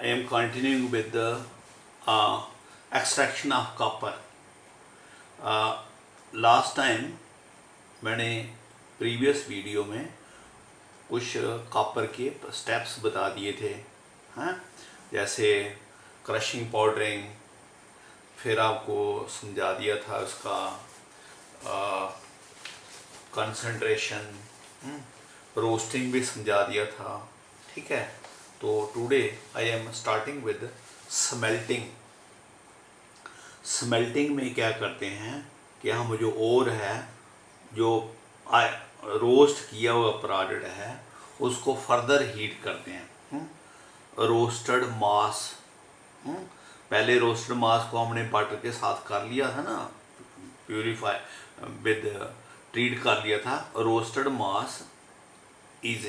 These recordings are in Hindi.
I am continuing with the extraction of copper. Last time मैंने प्रीवियस वीडियो में कुछ कॉपर के स्टेप्स बता दिए थे, हाँ, जैसे क्रशिंग पाउडरिंग, फिर आपको समझा दिया था उसका कंसंट्रेशन, रोस्टिंग भी समझा दिया था, ठीक है। तो today I am starting with smelting. Smelting में क्या करते हैं कि हम जो ओर है, जो रोस्ट किया हुआ प्रोडक्ट है, उसको फर्दर हीट करते हैं। रोस्टेड मास, पहले रोस्टेड मास को हमने बटर के साथ कर लिया था ना, प्यूरिफाई विद ट्रीट कर लिया था। Roasted mass is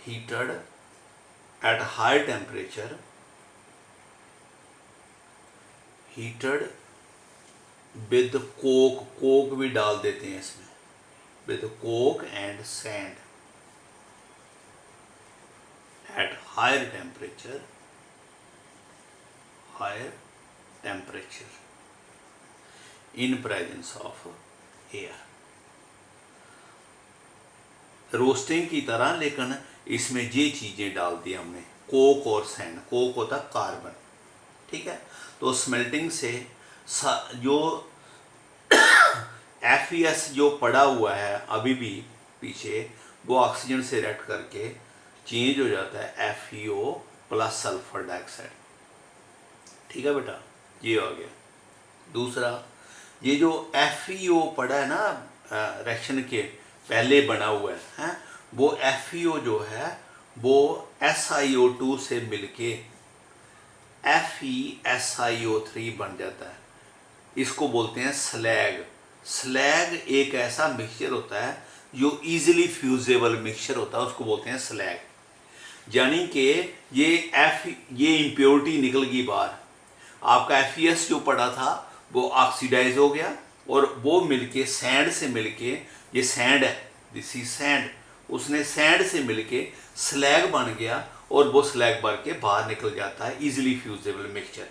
heated at high temperature, heated with coke भी डाल देते हैं इसमें, with coke and sand at higher temperature in presence of air। Roasting की तरह, लेकिन इसमें ये चीज़ें डाल दी हमने, कोक और सैंड। कोक होता कार्बन, ठीक है। तो स्मेल्टिंग से जो FeS जो पड़ा हुआ है अभी भी पीछे, वो ऑक्सीजन से रिएक्ट करके चेंज हो जाता है FeO प्लस सल्फर डाइऑक्साइड, ठीक है बेटा, ये हो गया। दूसरा, ये जो FeO पड़ा है ना, रिएक्शन के पहले बना हुआ है, वो FeO जो है वो SiO2 से मिलके FeSiO3 बन जाता है। इसको बोलते हैं स्लैग। स्लैग एक ऐसा मिक्सचर होता है जो इजीली फ्यूजेबल मिक्सचर होता है, उसको बोलते हैं स्लैग। यानी कि ये इम्प्योरिटी निकल गई बाहर, आपका FeS जो पड़ा था वो ऑक्सीडाइज हो गया, और वो मिलके सैंड से मिलके, ये सैंड है, दिस इज सैंड, उसने सैंड से मिलके स्लैग बन गया, और वो स्लैग बन के बाहर निकल जाता है, इजीली फ्यूजेबल मिक्सचर।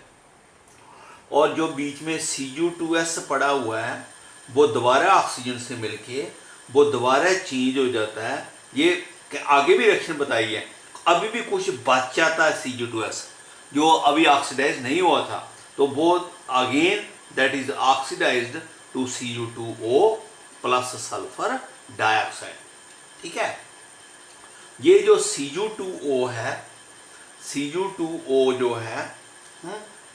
और जो बीच में Cu2S पड़ा हुआ है, वो दोबारा ऑक्सीजन से मिलके वो दोबारा चेंज हो जाता है। ये आगे भी रिएक्शन बताई है, अभी भी कुछ बच जाता है Cu2S जो अभी ऑक्सीडाइज नहीं हुआ था, तो वो again that is oxidized to Cu2O plus sulphur dioxide, ठीक है। ये जो Cu2O है, Cu2O जो है,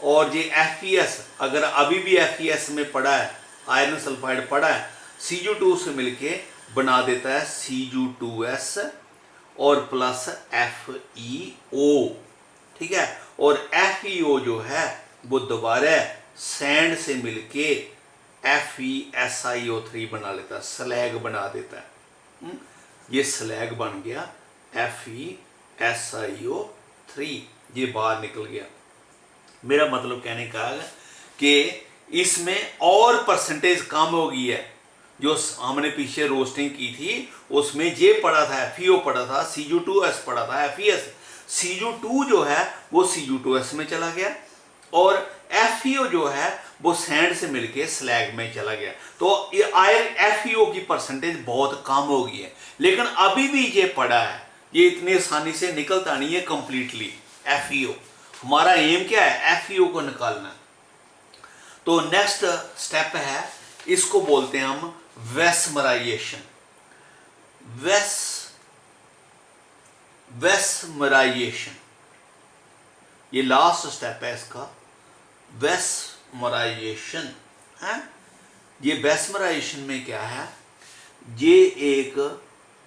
और ये FeS, अगर अभी भी FeS में पड़ा है, आयरन सल्फाइड पड़ा है, Cu2 से मिलके बना देता है Cu2S और प्लस FeO, ठीक है। और FeO जो है वो दोबारा सैंड से मिलके FeSiO3 बना लेता है, स्लैग बना देता है। ये स्लैग बन गया FeSiO3, ये बाहर निकल गया। मेरा मतलब कहने का है कि इसमें और परसेंटेज कम हो गई है। जो हमने पीछे रोस्टिंग की थी उसमें ये पड़ा था, FeO पड़ा था, Cu2S पड़ा था, FeS, Cu2 जो है वो Cu2S में चला गया, और FeO जो है वो सैंड से मिलके स्लैग में चला गया। तो ये FeO की परसेंटेज बहुत कम हो गई है, लेकिन अभी भी ये पड़ा है, ये इतनी आसानी से निकलता नहीं है कंप्लीटली FeO। हमारा एम क्या है? FeO को निकालना। तो नेक्स्ट स्टेप है, इसको बोलते हैं हम वेस्मराइजेशन। वेस्मराइजेशन ये लास्ट स्टेप है इसका, वेस्मराइजेशन है। ये वेस्मराइजेशन में क्या है, ये एक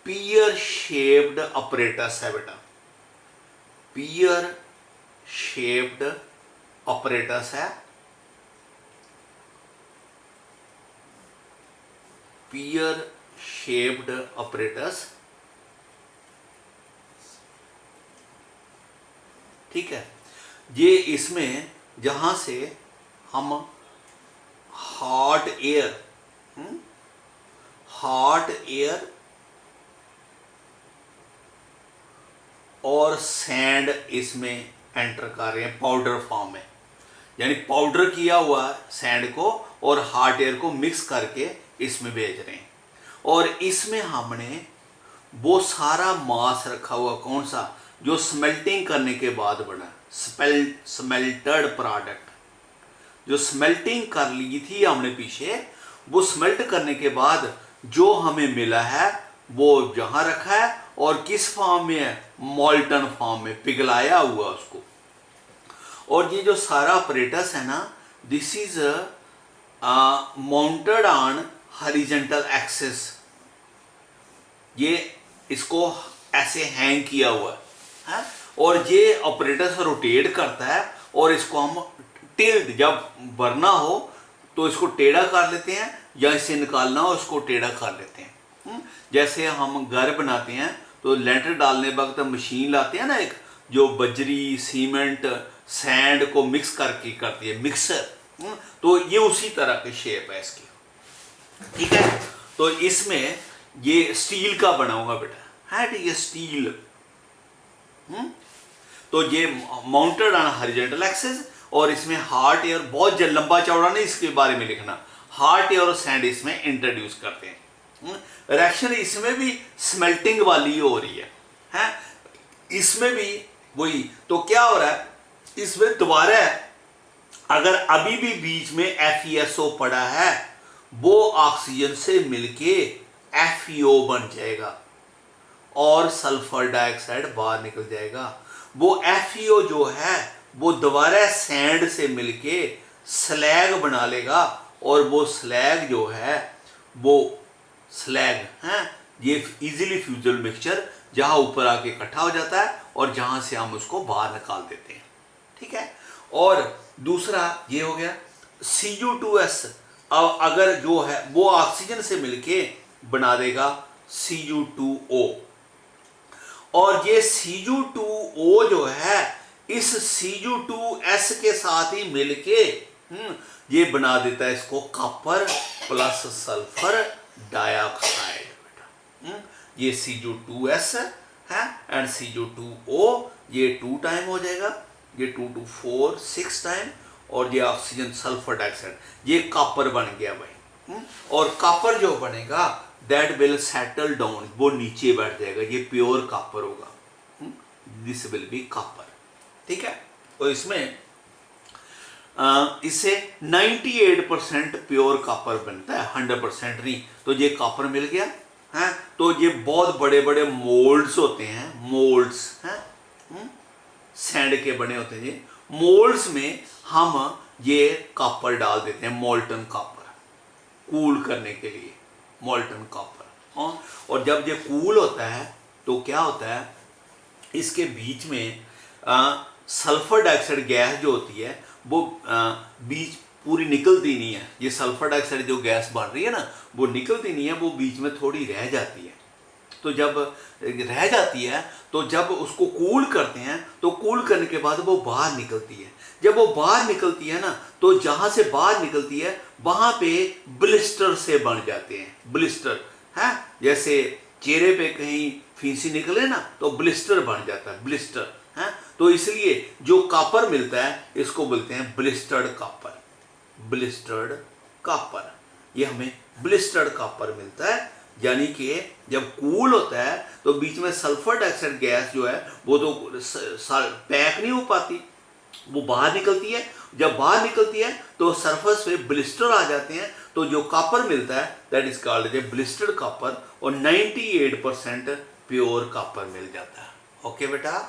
पियर शेप्ड अपरेटस है बेटा, पियर शेप्ड अपरेटस है, पियर शेप्ड अपरेटस, ठीक है। ये इसमें जहां से हम हॉट एयर और सैंड इसमें एंटर कर रहे हैं पाउडर फॉर्म में, यानी पाउडर किया हुआ सैंड को और हॉट एयर को मिक्स करके इसमें भेज रहे हैं। और इसमें हमने वो सारा मास रखा हुआ कौन सा, जो स्मेल्टिंग करने के बाद बना स्मेल्टेड प्रोडक्ट, जो स्मेल्टिंग कर ली थी हमने पीछे, वो स्मेल्ट करने के बाद जो हमें मिला है वो जहां रखा है और किस फॉर्म में है, मॉल्टन फॉर्म में, पिघलाया हुआ उसको। और ये जो सारा ऑपरेटस है ना, this is mounted on horizontal axis, ये इसको ऐसे हैंग किया हुआ है और ये ऑपरेटस रोटेट करता है और इसको हम टिल्ट, जब भरना हो तो इसको टेढ़ा कर लेते हैं या इसे निकालना हो इसको टेढ़ा कर लेते हैं। जैसे हम घर बनाते हैं तो लेंटर डालने वक्त मशीन लाते हैं ना एक, जो बजरी सीमेंट सैंड को मिक्स करके करती है, मिक्सर, तो ये उसी तरह की शेप है इसकी, ठीक है। तो इसमें ये स्टील का बना होगा बेटा, है ये स्टील। तो ये माउंटेड ऑन हॉरिजॉन्टल एक्सिस और इसमें हॉट एयर, बहुत लंबा चौड़ा नहीं इसके बारे में लिखना, हॉट एयर और सैंड इसमें इंट्रोड्यूस करते हैं। रिएक्शन इसमें भी स्मेल्टिंग वाली हो रही है, इसमें भी वही। तो क्या हो रहा है इसमें दोबारा, अगर अभी भी बीच में FeSO पड़ा है वो ऑक्सीजन से मिलके FeO बन जाएगा और सल्फर डाइऑक्साइड बाहर निकल जाएगा। वो FeO जो है वो दोबारा सैंड से मिलके स्लैग बना लेगा और वो स्लैग जो है वो स्लैग है, ये इजीली फ्यूजिबल मिक्सचर जहां ऊपर आके इकट्ठा हो जाता है और जहां से हम उसको बाहर निकाल देते हैं, ठीक है। और दूसरा ये हो गया Cu2S, अब अगर जो है वो ऑक्सीजन से मिलके बना देगा Cu2O, और ये Cu2O जो है इस Cu2S के साथ ही मिलके ये बना देता है इसको कॉपर प्लस सल्फर डाइऑक्साइड बेटा। ये Cu2S है एंड Cu2O, ये 2 टाइम हो जाएगा, ये 2 to 4 6 टाइम, और ये ऑक्सीजन सल्फर डाइऑक्साइड, ये कॉपर बन गया भाई। और कॉपर जो बनेगा दैट विल सेटल डाउन, वो नीचे बैठ जाएगा, ये प्योर कॉपर होगा, दिस विल बी कॉपर, ठीक है। तो इसमें इससे 98% प्योर कॉपर बनता है, 100% नहीं। तो ये कॉपर मिल गया है, तो ये बहुत बड़े बड़े मोल्ड्स होते हैं, मोल्ड्स हैं, सैंड के बने होते हैं। ये मोल्ड्स में हम ये कॉपर डाल देते हैं, मोल्टन कॉपर, कूल करने के लिए मोल्टन कॉपर। और जब ये कूल होता है तो क्या होता है, इसके बीच में सल्फर डाइऑक्साइड गैस जो होती है वो बीच पूरी निकलती नहीं है। ये सल्फर डाइऑक्साइड जो गैस बन रही है ना वो निकलती नहीं है, वो बीच में थोड़ी रह जाती है। तो जब रह जाती है तो जब उसको कूल करते हैं तो कूल करने के बाद वो बाहर निकलती है। जब वो बाहर निकलती है ना तो जहाँ से बाहर निकलती है वहाँ पे ब्लिस्टर से बन जाते हैं, ब्लिस्टर है, जैसे चेहरे पे कहीं फींसी निकले ना तो ब्लिस्टर बन जाता है, ब्लिस्टर है। तो इसलिए जो कॉपर मिलता है इसको बोलते हैं ब्लिस्टर्ड कॉपर, ब्लिस्टर्ड कॉपर, ये हमें ब्लिस्टर्ड कॉपर मिलता है। यानी कि जब कूल होता है तो बीच में सल्फर डाइऑक्साइड गैस जो है वो तो पैक नहीं हो पाती, वो बाहर निकलती है। जब बाहर निकलती है तो सरफेस पे ब्लिस्टर आ जाते हैं, तो जो कॉपर मिलता है that is called a blistered copper, और 98% प्योर कॉपर मिल जाता है। ओके बेटा।